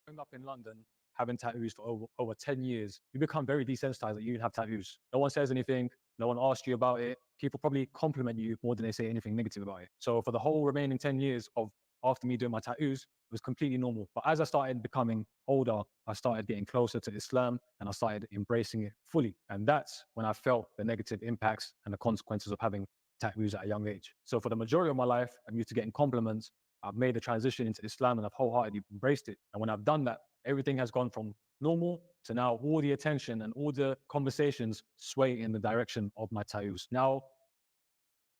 growing up in London, having tattoos for over 10 years, you become very desensitized that you have tattoos. No one says anything. No one asks you about it. People probably compliment you more than they say anything negative about it. So for the whole remaining 10 years of after me doing my tattoos, it was completely normal. But as I started becoming older, I started getting closer to Islam and I started embracing it fully. And that's when I felt the negative impacts and the consequences of having tattoos at a young age. So for the majority of my life, I'm used to getting compliments. I've made the transition into Islam and I've wholeheartedly embraced it. And when I've done that, everything has gone from normal to now all the attention and all the conversations sway in the direction of my tattoos. Now,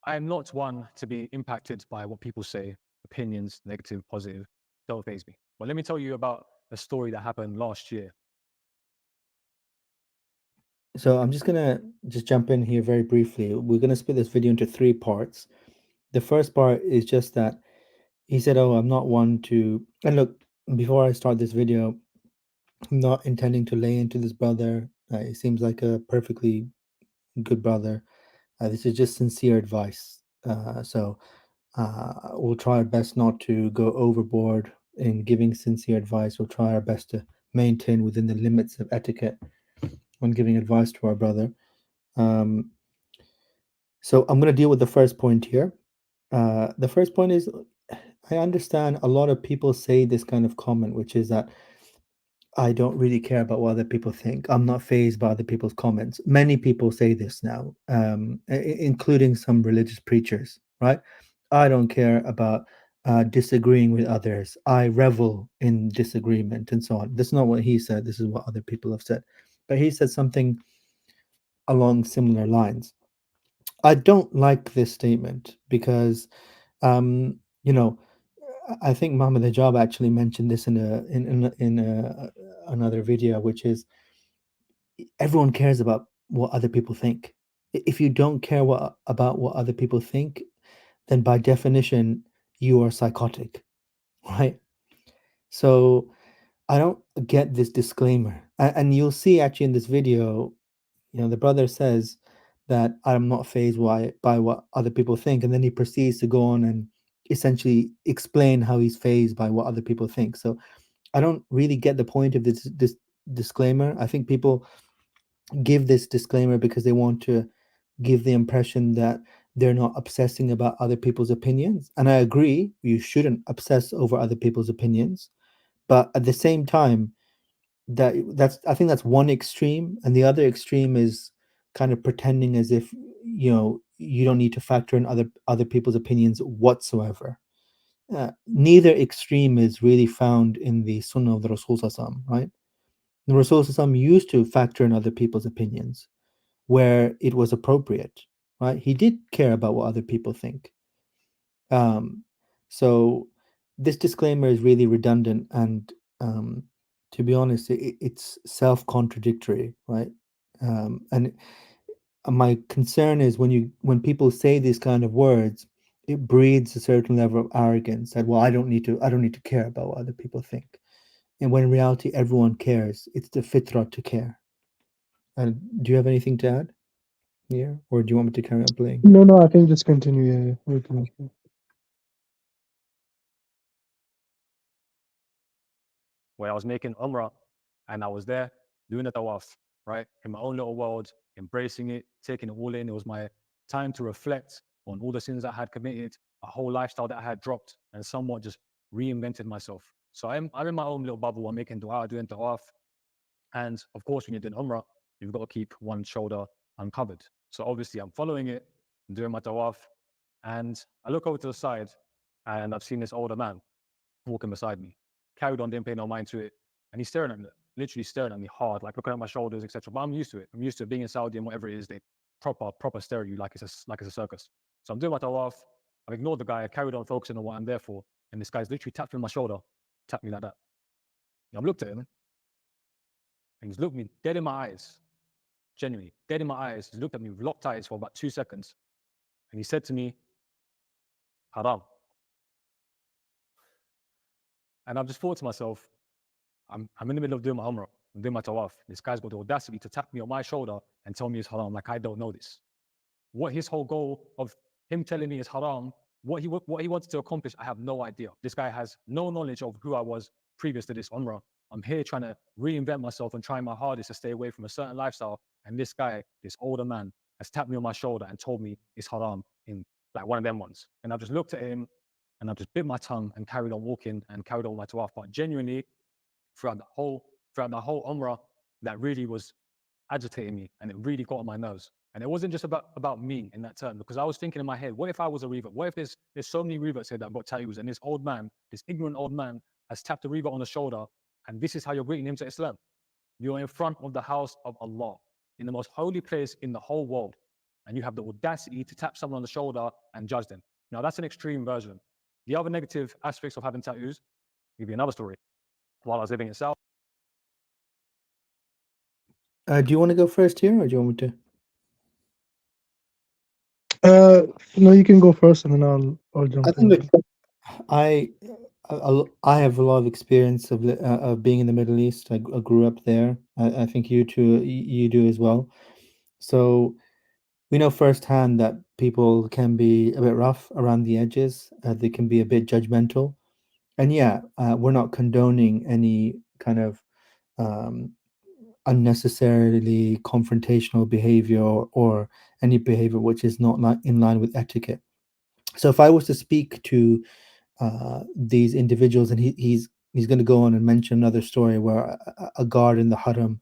I am not one to be impacted by what people say, opinions, negative, positive, don't faze me. But let me tell you about a story that happened last year. So I'm just gonna just jump in here very briefly. We're gonna split this video into three parts. The first part is just that he said, "Oh, I'm not one to." And look, before I start this video, I'm not intending to lay into this brother. He seems like a perfectly good brother. This is just sincere advice. We'll try our best not to go overboard in giving sincere advice. We'll try our best to maintain within the limits of etiquette when giving advice to our brother. Um, so I'm going to deal with the first point here. The first point is I understand a lot of people say this kind of comment, which is that I don't really care about what other people think. I'm not phased by other people's comments. Many people say this now, including some religious preachers, right? I don't care about disagreeing with others. I revel in disagreement and so on. This is not what he said. This is what other people have said. But he said something along similar lines. I don't like this statement because, you know, I think Mohammed Hijab actually mentioned this in another video, which is everyone cares about what other people think. If you don't care about what other people think, then by definition you are psychotic, right? So I don't get this disclaimer, and you'll see actually in this video, the brother says that I'm not phased by what other people think, and then he proceeds to go on and essentially explain how he's phased by what other people think. So I don't really get the point of this disclaimer. I think people give this disclaimer because they want to give the impression that they're not obsessing about other people's opinions. And I agree, you shouldn't obsess over other people's opinions. But at the same time, that's I think that's one extreme, and the other extreme is kind of pretending as if you don't need to factor in other people's opinions whatsoever. Neither extreme is really found in the Sunnah of the Rasul Sallam, right? The Rasul Sallam used to factor in other people's opinions where it was appropriate, right? He did care about what other people think. Um, so this disclaimer is really redundant, and to be honest, it's self-contradictory, right? And my concern is when people say these kind of words, it breeds a certain level of arrogance that, well, I don't need to care about what other people think. And when in reality everyone cares, it's the fitrah to care. And do you have anything to add here, or do you want me to carry on playing? No, no, I think just continue. Yeah, yeah. We can. Where I was making Umrah and I was there doing the tawaf, right? In my own little world, embracing it, taking it all in. It was my time to reflect on all the sins I had committed, a whole lifestyle that I had dropped, and somewhat just reinvented myself. So I'm in my own little bubble. I'm making dua, doing tawaf. And of course, when you're doing Umrah, you've got to keep one shoulder uncovered. So obviously, I'm following it, I'm doing my tawaf, and I look over to the side and I've seen this older man walking beside me. Carried on, didn't pay no mind to it. And he's staring at me, literally staring at me hard, like looking at my shoulders, etc. But I'm used to it. I'm used to being in Saudi and whatever it is, they proper stare at you like it's a circus. So I'm doing my tawaf. I've ignored the guy. I carried on focusing on what I'm there for. And this guy's literally tapped me on my shoulder, tapped me like that. And I've looked at him and he's looked me dead in my eyes, genuinely dead in my eyes. He's looked at me with locked eyes for about 2 seconds. And he said to me, haram. And I've just thought to myself, I'm in the middle of doing my Umrah, I'm doing my tawaf. This guy's got the audacity to tap me on my shoulder and tell me it's haram, like I don't know this. What his whole goal of him telling me is haram, what he wanted to accomplish, I have no idea. This guy has no knowledge of who I was previous to this Umrah. I'm here trying to reinvent myself and trying my hardest to stay away from a certain lifestyle. And this guy, this older man, has tapped me on my shoulder and told me it's haram in like one of them ones. And I've just looked at him and I've just bit my tongue and carried on walking and carried on my tawaf. But genuinely, throughout the whole Umrah, that really was agitating me and it really got on my nerves. And it wasn't just about me in that term, because I was thinking in my head, what if I was a revert? What if there's so many reverts here that have got tattoos, and this old man, this ignorant old man, has tapped a revert on the shoulder, and this is how you're greeting him to Islam? You're in front of the house of Allah, in the most holy place in the whole world, and you have the audacity to tap someone on the shoulder and judge them. Now, that's an extreme version. The other negative aspects of having tattoos, I'll give you another story. While I was living in South, Do you want to go first here, or do you want me to? No, you can go first, and then I'll jump I think in. that I have a lot of experience of being in the Middle East. I grew up there. I think you too, you do as well. So we know firsthand that people can be a bit rough around the edges. They can be a bit judgmental, and yeah, we're not condoning any kind of um, unnecessarily confrontational behavior, or any behavior which is not in line with etiquette. So if I was to speak to these individuals, and he's going to go on and mention another story where a guard in the haram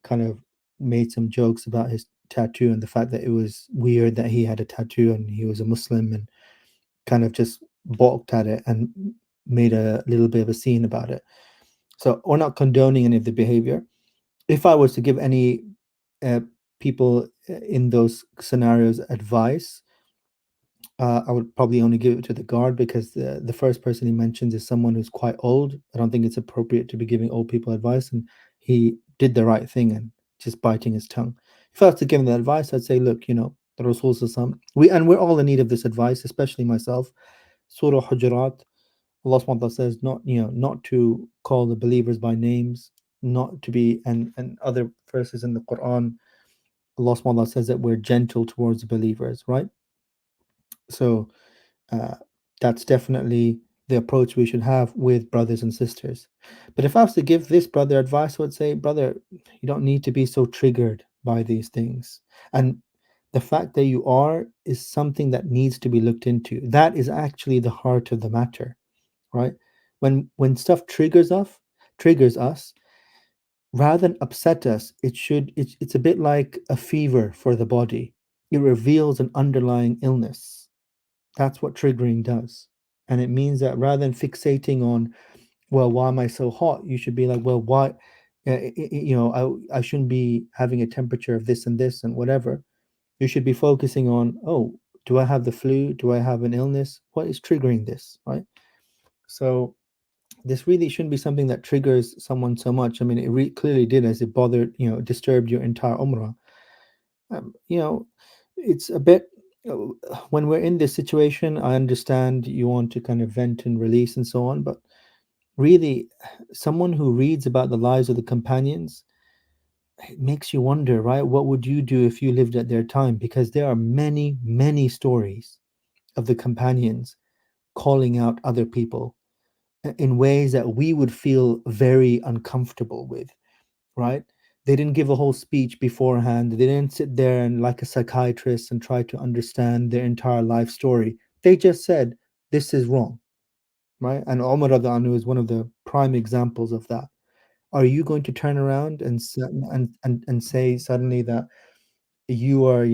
kind of made some jokes about his tattoo and the fact that it was weird that he had a tattoo and he was a Muslim, and kind of just balked at it and made a little bit of a scene about it. So we're not condoning any of the behavior. If I was to give any uh, people in those scenarios advice, I would probably only give it to the guard, because the first person he mentions is someone who's quite old. I don't think it's appropriate to be giving old people advice, and he did the right thing and just biting his tongue. If I was to give him that advice, I'd say, look, the Rasul Sallallahu, we're all in need of this advice, especially myself. Surah Hujurat, Allah subhanahu wa ta'ala says not to call the believers by names, not to be, and other verses in the Quran, Allah subhanahu wa ta'ala says that we're gentle towards the believers, right? So uh, that's definitely the approach we should have with brothers and sisters. But if I was to give this brother advice, I would say, brother, you don't need to be so triggered by these things. And the fact that you are is something that needs to be looked into. That is actually the heart of the matter, right? When stuff triggers us, rather than upset us, it's a bit like a fever for the body. It reveals an underlying illness. That's what triggering does. And it means that rather than fixating on, well, why am I so hot? You should be like, well, why, I shouldn't be having a temperature of this and this and whatever. You should be focusing on, oh, do I have the flu? Do I have an illness? What is triggering this, right? So this really shouldn't be something that triggers someone so much. I mean, it clearly did, as it bothered, disturbed your entire umrah. You know, it's a bit, when we're in this situation, I understand you want to kind of vent and release and so on, but really, someone who reads about the lives of the companions, it makes you wonder, right? What would you do if you lived at their time? Because there are many, many stories of the companions calling out other people in ways that we would feel very uncomfortable with, right? They didn't give a whole speech beforehand. They didn't sit there and, like a psychiatrist, and try to understand their entire life story. They just said, this is wrong, right? And Umar radiallahu anhu is one of the prime examples of that. Are you going to turn around and say suddenly that you are,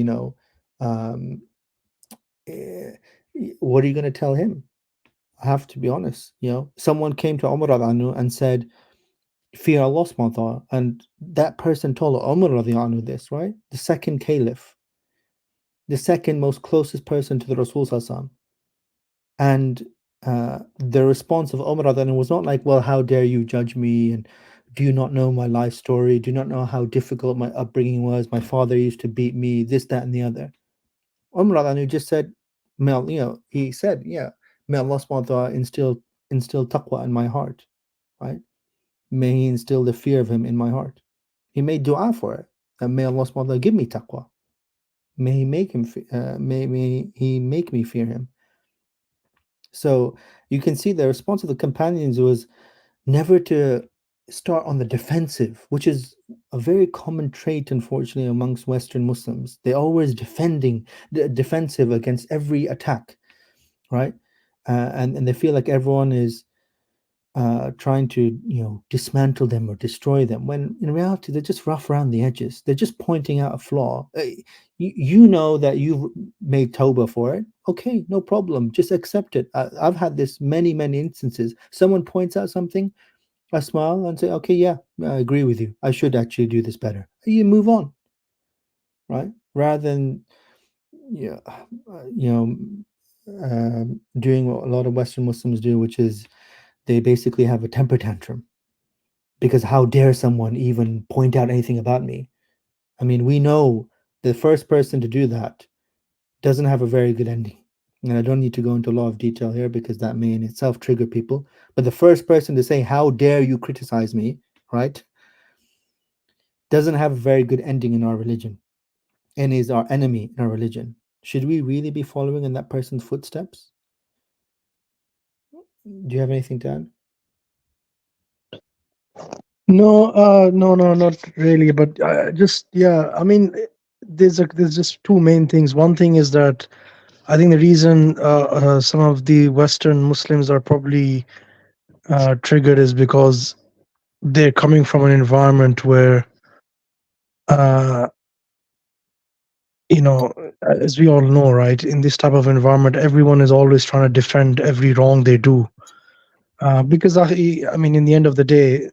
um, eh, what are you going to tell him? I have to be honest. Someone came to Umar radiallahu anhu and said, fear Allah subhanahu wa ta'ala. And that person told Umar radiallahu anhu this, right? The second caliph, the second most closest person to the Rasul sallallahu. And the response of Umar radiallahu anhu was not like, well, how dare you judge me? And do you not know my life story? Do you not know how difficult my upbringing was? My father used to beat me, this, that, and the other. Umar radiallahu anhu just said, he said, yeah, may Allah subhanahu wa ta'ala instill taqwa in my heart, right? May He instill the fear of Him in my heart. He made dua for it. And may Allah subhanahu wa ta'ala give me taqwa. May He make him, may He make me fear Him. So you can see the response of the companions was never to start on the defensive, which is a very common trait, unfortunately, amongst Western Muslims. They're always defensive against every attack, right? And they feel like everyone is trying to dismantle them or destroy them, when in reality they're just rough around the edges. They're just pointing out a flaw. You know that you've made tawbah for it. Okay, no problem, just accept it. I've had this many instances. Someone points out something, I smile and say, okay, yeah, I agree with you, I should actually do this better. You move on, right? Rather than yeah, doing what a lot of Western Muslims do, which is they basically have a temper tantrum because how dare someone even point out anything about me? I mean, we know the first person to do that doesn't have a very good ending. And I don't need to go into a lot of detail here because that may in itself trigger people. But the first person to say, how dare you criticize me, right, doesn't have a very good ending in our religion and is our enemy in our religion. Should we really be following in that person's footsteps? Do you have anything to add? No, no, not really. But just yeah, I mean, there's just two main things. One thing is that I think the reason some of the Western Muslims are probably triggered is because they're coming from an environment where, uh, as we all know, right, in this type of environment, everyone is always trying to defend every wrong they do. Because I mean, in the end of the day,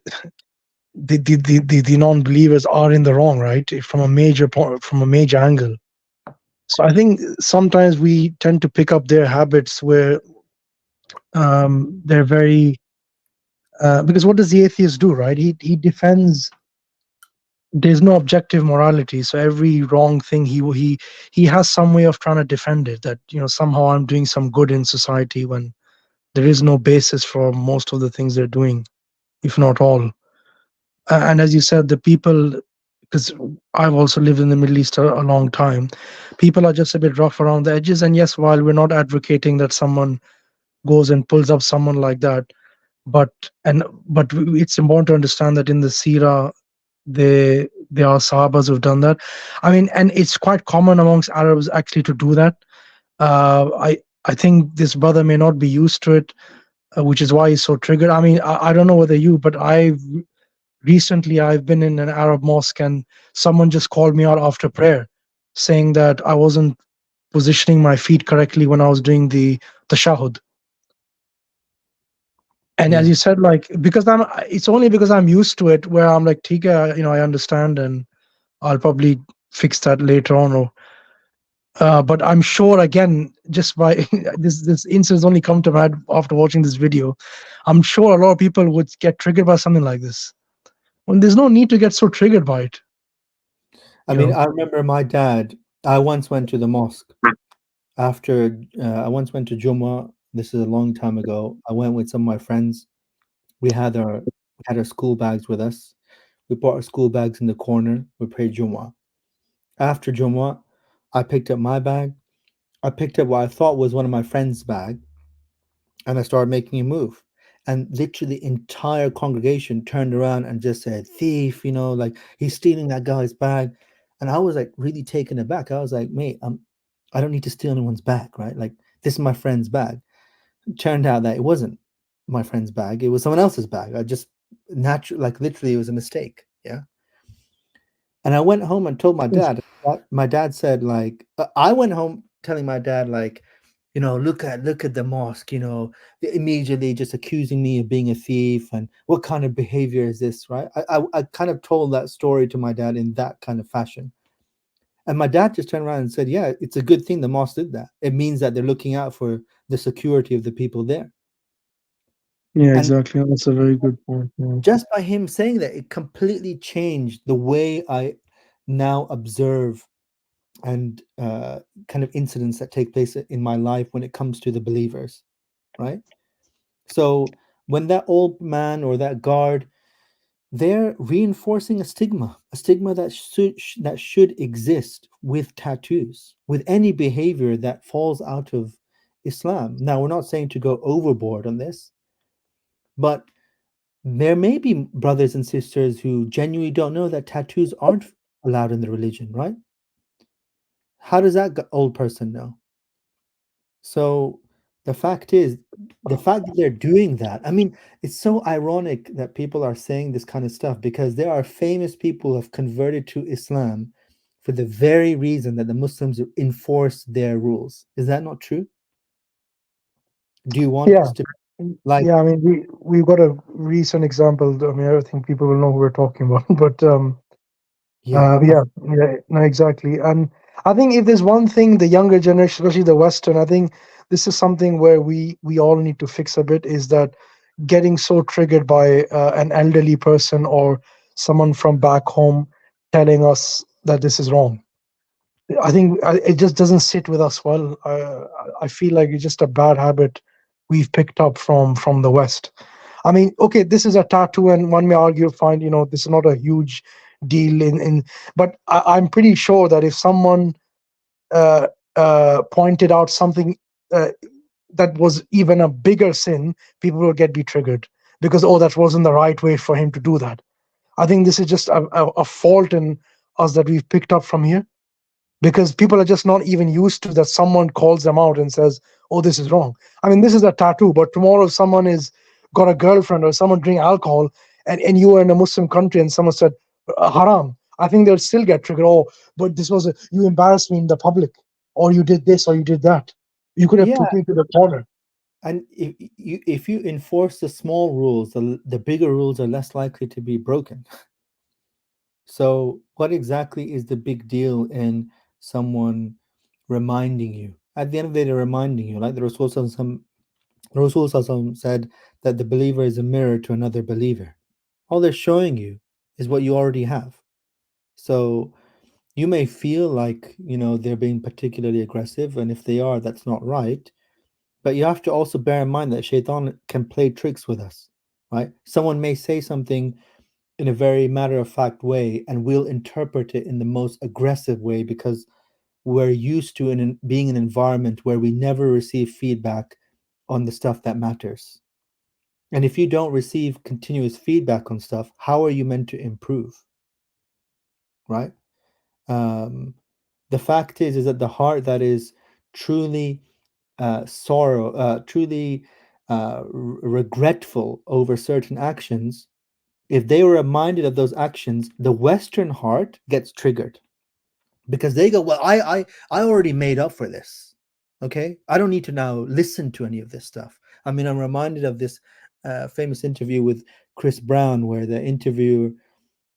the non-believers are in the wrong, right? From a major point, from a major angle. So I think sometimes we tend to pick up their habits where they're very because what does the atheist do, right? He defends. There's no objective morality, so every wrong thing he has some way of trying to defend it. That somehow I'm doing some good in society when there is no basis for most of the things they're doing, if not all. And as you said, the people, because I've also lived in the Middle East a long time, people are just a bit rough around the edges. And yes, while we're not advocating that someone goes and pulls up someone like that, but it's important to understand that in the Sirah, there are Sahabas who've done that. I mean, and it's quite common amongst Arabs actually to do that. I think this brother may not be used to it, which is why he's so triggered. I mean, I don't know whether you, but recently I've been in an Arab mosque and someone just called me out after prayer, saying that I wasn't positioning my feet correctly when I was doing the tashahhud. And as Yeah. you said, like, it's only because I'm used to it where I'm like, Tika, I understand and I'll probably fix that later on. Or, but I'm sure, again, just by this incident's only come to my head after watching this video. I'm sure a lot of people would get triggered by something like this. When there's no need to get so triggered by it. I mean, I remember my dad, I once went to the mosque after, I once went to Jummah. This is a long time ago. I went with some of my friends. We had our school bags with us. We brought our school bags in the corner. We prayed Jummah. After Jummah, I picked up my bag. I picked up what I thought was one of my friend's bag, and I started making a move. And literally, the entire congregation turned around and just said, "Thief!" Like he's stealing that guy's bag. And I was like really taken aback. I was like, "Mate, I don't need to steal anyone's bag, right? Like this is my friend's bag." It turned out that it wasn't my friend's bag; it was someone else's bag. I just like literally, it was a mistake. Yeah. And I went home and told my dad. My dad said, like, I went home telling my dad, like, look at the mosque, immediately just accusing me of being a thief, and what kind of behavior is this, right? I kind of told that story to my dad in that kind of fashion. And my dad just turned around and said, yeah, it's a good thing the mosque did that. It means that they're looking out for the security of the people there. Yeah, And exactly. That's a very good point. Yeah. just by him saying that, it completely changed the way I now observe and kind of incidents that take place in my life when it comes to the believers, right? So when that old man or that guard, they're reinforcing a stigma that should exist with tattoos, with any behavior that falls out of Islam. Now, we're not saying to go overboard on this, but there may be brothers and sisters who genuinely don't know that tattoos aren't allowed in the religion, right? How does that old person know? So the fact is, the fact that they're doing that, I mean, it's so ironic that people are saying this kind of stuff because there are famous people who have converted to Islam for the very reason that the Muslims enforce their rules. Is that not true? Do you want Yeah. us to like, Yeah, I mean, we've got a recent example. I mean, I think people will know who we're talking about. But yeah, yeah, yeah, no, exactly. And I think if there's one thing the younger generation, especially the Western, I think this is something where we all need to fix a bit, is that getting so triggered by an elderly person or someone from back home telling us that this is wrong. I think it just doesn't sit with us well. I feel like it's just a bad habit we've picked up from the West. I mean, okay, this is a tattoo, and one may argue, fine, this is not a huge deal but I'm pretty sure that if someone uh, pointed out something uh, that was even a bigger sin, people will be triggered because, oh, that wasn't the right way for him to do that. I think this is just a fault in us that we've picked up from here, because people are just not even used to that someone calls them out and says, oh, this is wrong. I mean, this is a tattoo, but tomorrow if someone is got a girlfriend or someone drink alcohol, and you are in a Muslim country and someone said haram, I think they'll still get triggered. Oh, but this was you embarrassed me in the public, or you did this or you did that, you could have yeah. took me to the corner. And if you enforce the small rules, the bigger rules are less likely to be broken. So what exactly is the big deal in someone reminding you? At the end of the day, they're reminding you, like the Rasul said that the believer is a mirror to another believer. All they're showing you is what you already have. So you may feel like, they're being particularly aggressive, and if they are, that's not right. But you have to also bear in mind that Shaitan can play tricks with us, right? Someone may say something in a very matter-of-fact way, and we'll interpret it in the most aggressive way because we're used to being in an environment where we never receive feedback on the stuff that matters. And if you don't receive continuous feedback on stuff, how are you meant to improve, right? The fact is that the heart that is truly truly regretful over certain actions, if they were reminded of those actions, the Western heart gets triggered because they go, well, I already made up for this. Okay, I don't need to now listen to any of this stuff. I mean, I'm reminded of this famous interview with Chris Brown, where the interviewer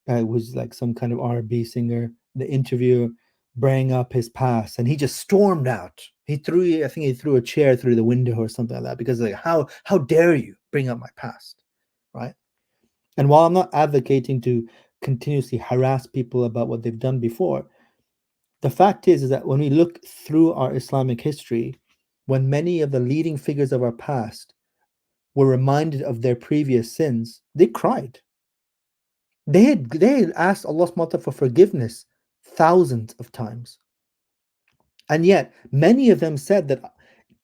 was like some kind of R&B singer. The interviewer bring up his past, and he just stormed out. I think he threw a chair through the window or something like that, because like, how dare you bring up my past, right? And while I'm not advocating to continuously harass people about what they've done before, the fact is that when we look through our Islamic history, when many of the leading figures of our past were reminded of their previous sins, they cried. They had asked Allah subhanahu wa ta'ala for forgiveness thousands of times. And yet, many of them said that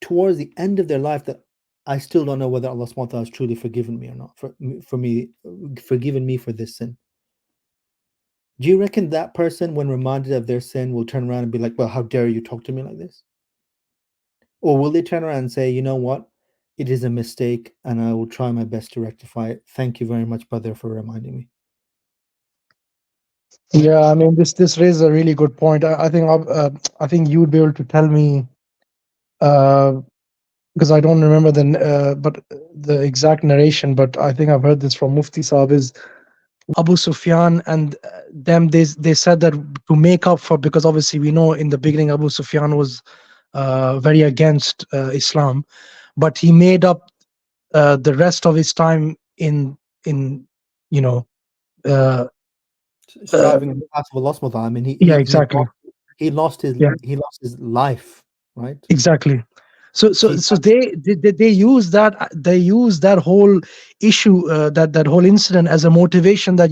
towards the end of their life, that I still don't know whether Allah subhanahu wa ta'ala has truly forgiven me or not, forgiven me for this sin. Do you reckon that person, when reminded of their sin, will turn around and be like, well, how dare you talk to me like this? Or will they turn around and say, you know what? It is a mistake and I will try my best to rectify it. Thank you very much, brother, for reminding me. Yeah, I mean, this raises a really good point. I think you would be able to tell me, because I don't remember but the exact narration, but I think I've heard this from Mufti Saab, is Abu Sufyan and them, they said that to make up for, because obviously we know in the beginning Abu Sufyan was very against Islam, but he made up the rest of his time in you know uh, Striving in the path of Allah subhanahu wa ta'ala. I mean, yeah, exactly. he lost Yeah, his life, right? exactly. So so He so they use that whole issue, that whole incident as a motivation, that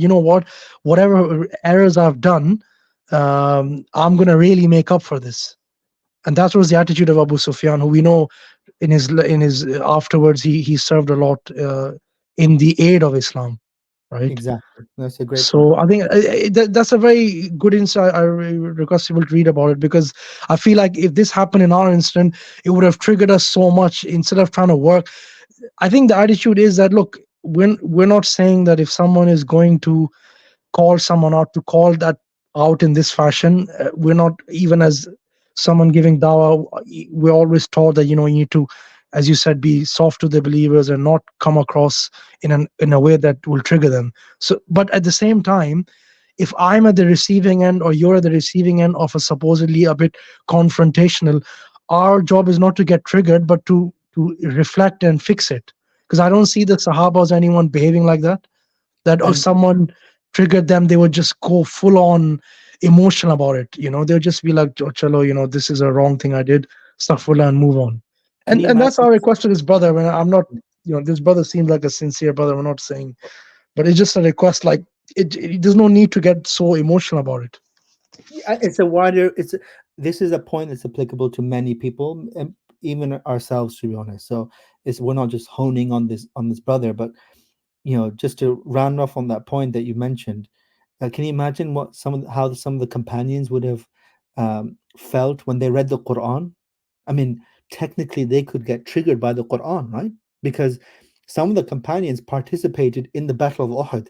whatever errors I've done, I'm gonna really make up for this. And that was the attitude of Abu Sufyan, who we know in his afterwards he served a lot in the aid of Islam, right? Exactly. That's a great point. So I think that's a very good insight. I request people to read about it, because I feel like if this happened in our instant, it would have triggered us so much instead of trying to work. I think the attitude is that, look, we're not saying that if someone is going to call someone out, to call that out in this fashion. We're not, even as someone giving dawah, we're always taught that, you need to, as you said, be soft to the believers and not come across in a way that will trigger them. So, but at the same time, if I'm at the receiving end or you're at the receiving end of a supposedly a bit confrontational, our job is not to get triggered, but to reflect and fix it. Because I don't see the Sahabas, anyone behaving like that. That or And someone triggered them, they would just go full on emotional about it. They'll just be like, "Oh, chalo, this is a wrong thing I did, astaghfirullah," and move on. can you And that's imagine? our request to this brother. When I'm not, this brother seems like a sincere brother. We're not saying, but it's just a request. Like, there's no need to get so emotional about it. It's a wider. This is a point that's applicable to many people, and even ourselves, to be honest. So we're not just honing on this brother, but just to round off on that point that you mentioned. Can you imagine what how some of the companions would have felt when they read the Quran? I mean, technically, they could get triggered by the Quran, right? Because some of the companions participated in the Battle of Uhud,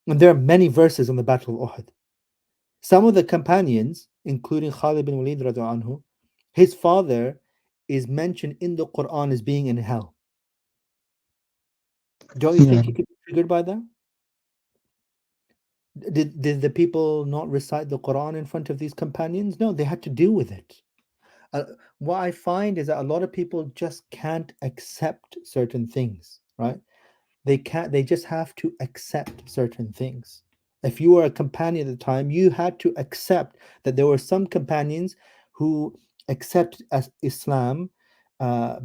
and there are many verses on the Battle of Uhud. Some of the companions, including Khalid bin Walid radiallahu anhu, his father is mentioned in the Quran as being in hell. Don't you Yeah. think he could be triggered by that? Did the people not recite the Quran in front of these companions? No, they had to deal with it. Uh, what I find is that a lot of people just can't accept certain things, right? They just have to accept certain things. If you were a companion at the time, you had to accept that there were some companions who accepted as Islam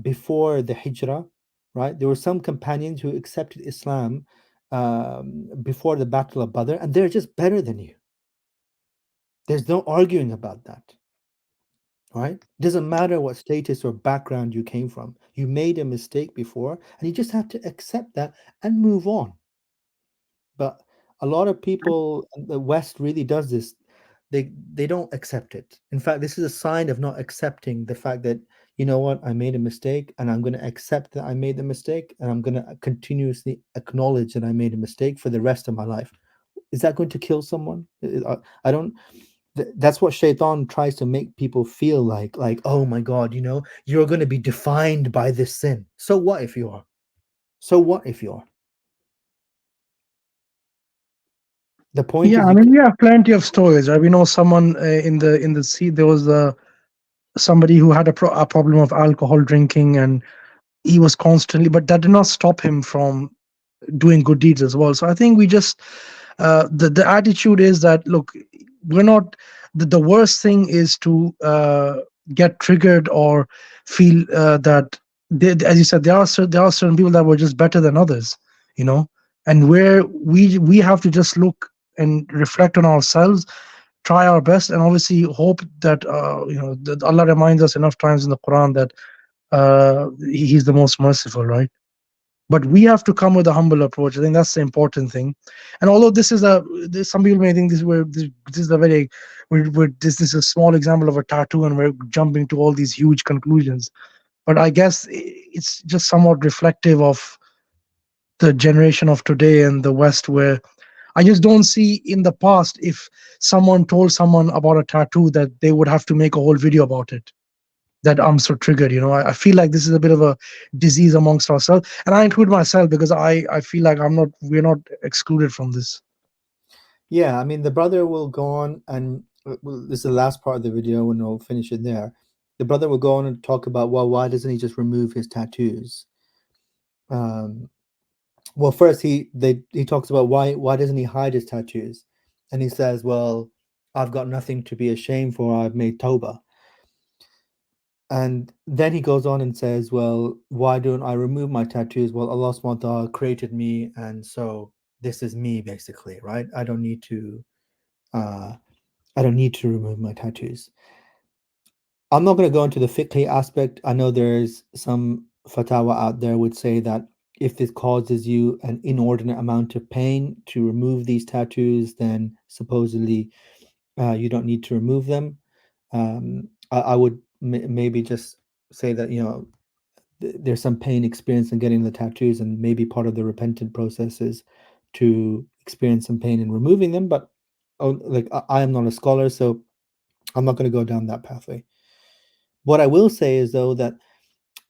before the Hijrah, right? There were some companions who accepted Islam before the Battle of Badr, and they're just better than you. There's no arguing about that, right? It doesn't matter what status or background you came from. You made a mistake before, and you just have to accept that and move on. But a lot of people in the West really does this. They don't accept it. In fact, this is a sign of not accepting the fact that, you know what, I made a mistake, and I'm going to accept that I made the mistake, and I'm going to continuously acknowledge that I made a mistake for the rest of my life. Is that going to kill someone? I don't. That's what Shaitan tries to make people feel like, oh my God, you're going to be defined by this sin. So what if you are? So what if you are? The point Yeah, is I you mean, can. we have plenty of stories, right? We know someone in the sea. There was somebody who had a problem of alcohol drinking, and he was constantly, but that did not stop him from doing good deeds as well. So I think we just the attitude is that, look, we're not, the worst thing is to get triggered or feel that as you said, there are certain people that were just better than others, you know, and where we have to just look and reflect on ourselves, try our best, and obviously hope that that Allah reminds us enough times in the Quran that He's the most merciful, right? But we have to come with a humble approach. I think that's the important thing. And although some people may think this is a very, this is a small example of a tattoo, and we're jumping to all these huge conclusions. But I guess it's just somewhat reflective of the generation of today and the West, where I just don't see in the past, if someone told someone about a tattoo, that they would have to make a whole video about it, that I'm so triggered. I feel like this is a bit of a disease amongst ourselves, and I include myself, because I feel like we're not excluded from this. Yeah, I mean, the brother will go on and this is the last part of the video, and we'll finish it there. The brother will go on and talk about, well, why doesn't he just remove his tattoos? Um, well, first he talks about why doesn't he hide his tattoos, and he says, well, I've got nothing to be ashamed for. I've made tawbah. And then he goes on and says, well, why don't I remove my tattoos? Well, Allah subhanahu wa ta'ala created me, and so this is me, basically, right? I don't need to remove my tattoos. I'm not going to go into the fiqh aspect. I know there's some fatwa out there would say that if this causes you an inordinate amount of pain to remove these tattoos, then supposedly you don't need to remove them. I would maybe just say that, you know, there's some pain experienced in getting the tattoos, and maybe part of the repentant process is to experience some pain in removing them. But like I am not a scholar, so I'm not going to go down that pathway. What I will say is, though, that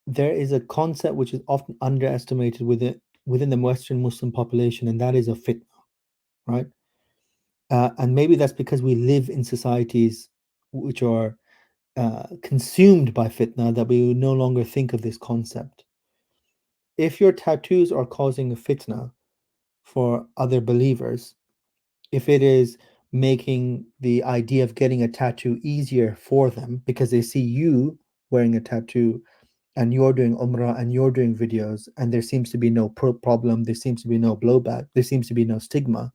there is a concept which is often underestimated within the Western Muslim population, and that is a fitna, right? And maybe that's because we live in societies which are consumed by fitna, that we no longer think of this concept. If your tattoos are causing a fitna for other believers, if it is making the idea of getting a tattoo easier for them because they see you wearing a tattoo and you're doing umrah and you're doing videos, and there seems to be no problem, there seems to be no blowback, there seems to be no stigma,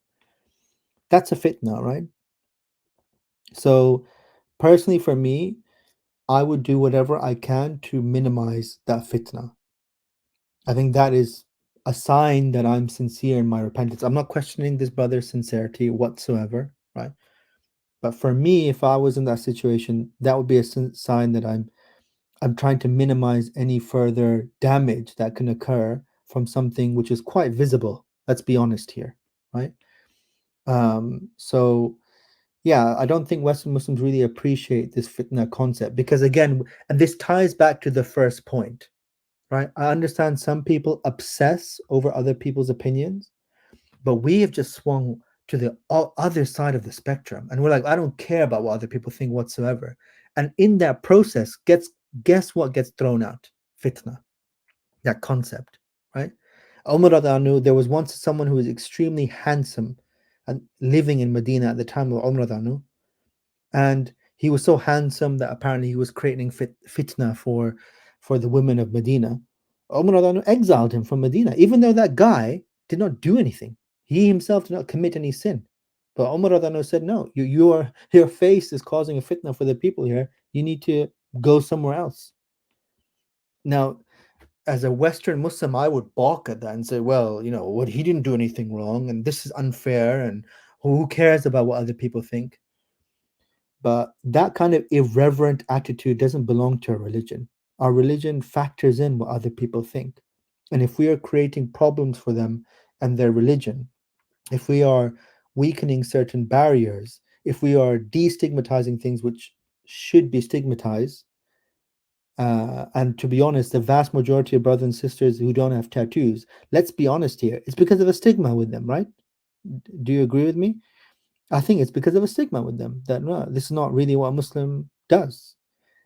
that's a fitna, right? So personally, for me, I would do whatever I can to minimize that fitna. I think that is a sign that I'm sincere in my repentance. I'm not questioning this brother's sincerity whatsoever, right? But for me, if I was in that situation, that would be a sign that I'm trying to minimize any further damage that can occur from something which is quite visible. Let's be honest here, right? So yeah, I don't think Western Muslims really appreciate this fitna concept, because again, and this ties back to the first point, right? I understand some people obsess over other people's opinions, but we have just swung to the other side of the spectrum, and we're like, I don't care about what other people think whatsoever. And in that process, guess what gets thrown out? Fitna, that concept, right? Umar radiallahu anhu, there was once someone who was extremely handsome and living in Medina at the time of Umar radiallahu anhu, and he was so handsome that apparently he was creating fitna for the women of Medina. Umar radiallahu anhu exiled him from Medina, even though that guy did not do anything. He himself did not commit any sin. But Umar radiallahu anhu said, no, your face is causing a fitna for the people here. You need to go somewhere else. Now, as a Western Muslim, I would balk at that and say, well, you know, what, he didn't do anything wrong, and this is unfair, and who cares about what other people think? But that kind of irreverent attitude doesn't belong to a religion. Our religion factors in what other people think. And if we are creating problems for them and their religion, if we are weakening certain barriers, if we are destigmatizing things which should be stigmatized, and to be honest, the vast majority of brothers and sisters who don't have tattoos, let's be honest here, it's because of a stigma with them, right? Do you agree with me? I think it's because of a stigma with them, that no, this is not really what a Muslim does.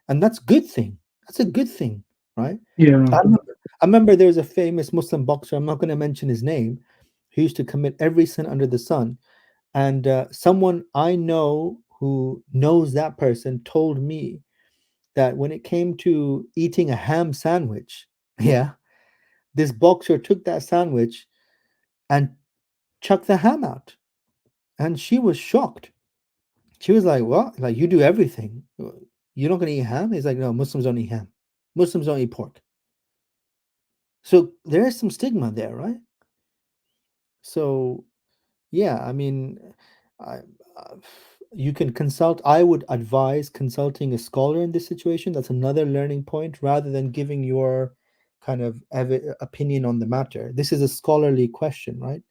And that's a good thing. That's a good thing, right? Yeah. I remember there was a famous Muslim boxer, I'm not going to mention his name, who used to commit every sin under the sun. And someone I know who knows that person told me that when it came to eating a ham sandwich, yeah, this boxer took that sandwich and chucked the ham out. And she was shocked. She was like, what? Like, you do everything. You're not going to eat ham? He's like, no, Muslims don't eat ham. Muslims don't eat pork. So there is some stigma there, right? So, yeah, I mean, I, you can consult. I would advise consulting a scholar in this situation. That's another learning point, rather than giving your kind of opinion on the matter. This is a scholarly question, right?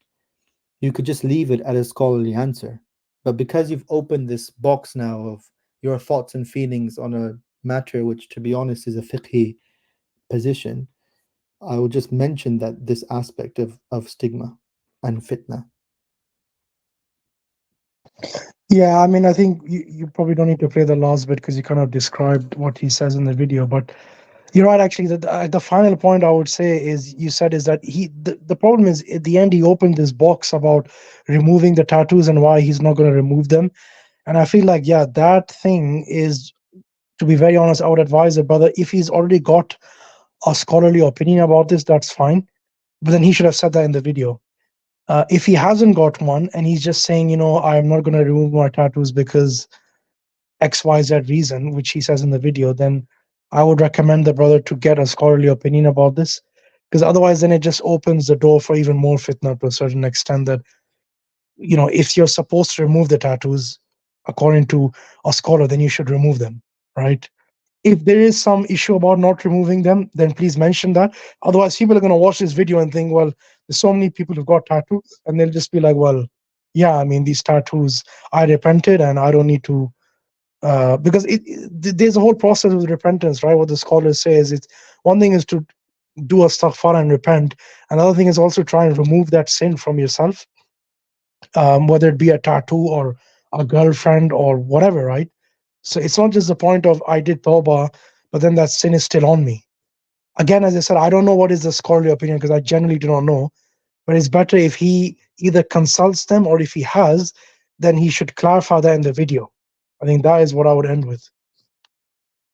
You could just leave it at a scholarly answer. But because you've opened this box now of your thoughts and feelings on a matter which, to be honest, is a fiqhi position, I will just mention that this aspect of stigma and fitna. Yeah, I mean, I think you probably don't need to play the last bit because you kind of described what he says in the video. But you're right, actually. The final point I would say is, you said, is that the problem is, at the end, he opened this box about removing the tattoos and why he's not going to remove them. And I feel like, yeah, that thing is, to be very honest, I would advise a brother, if he's already got a scholarly opinion about this, that's fine. But then he should have said that in the video. If he hasn't got one and he's just saying, I'm not going to remove my tattoos because XYZ reason, which he says in the video, then I would recommend the brother to get a scholarly opinion about this. because otherwise then it just opens the door for even more fitna to a certain extent. That, you know, if you're supposed to remove the tattoos according to a scholar, then you should remove them, right? If there is some issue about not removing them, then please mention that. Otherwise, people are going to watch this video and think, well, there's so many people who've got tattoos, and they'll just be like, well, yeah, I mean, these tattoos, I repented and I don't need to, because there's a whole process with repentance, right? What the scholars say is, it's one thing is to do astaghfar and repent. Another thing is also try and remove that sin from yourself, whether it be a tattoo or a girlfriend or whatever, right? So it's not just the point of I did tawbah, but then that sin is still on me. Again, as I said, I don't know what is the scholarly opinion because I generally do not know. But it's better if he either consults them, or if he has, then he should clarify that in the video. I think that is what I would end with.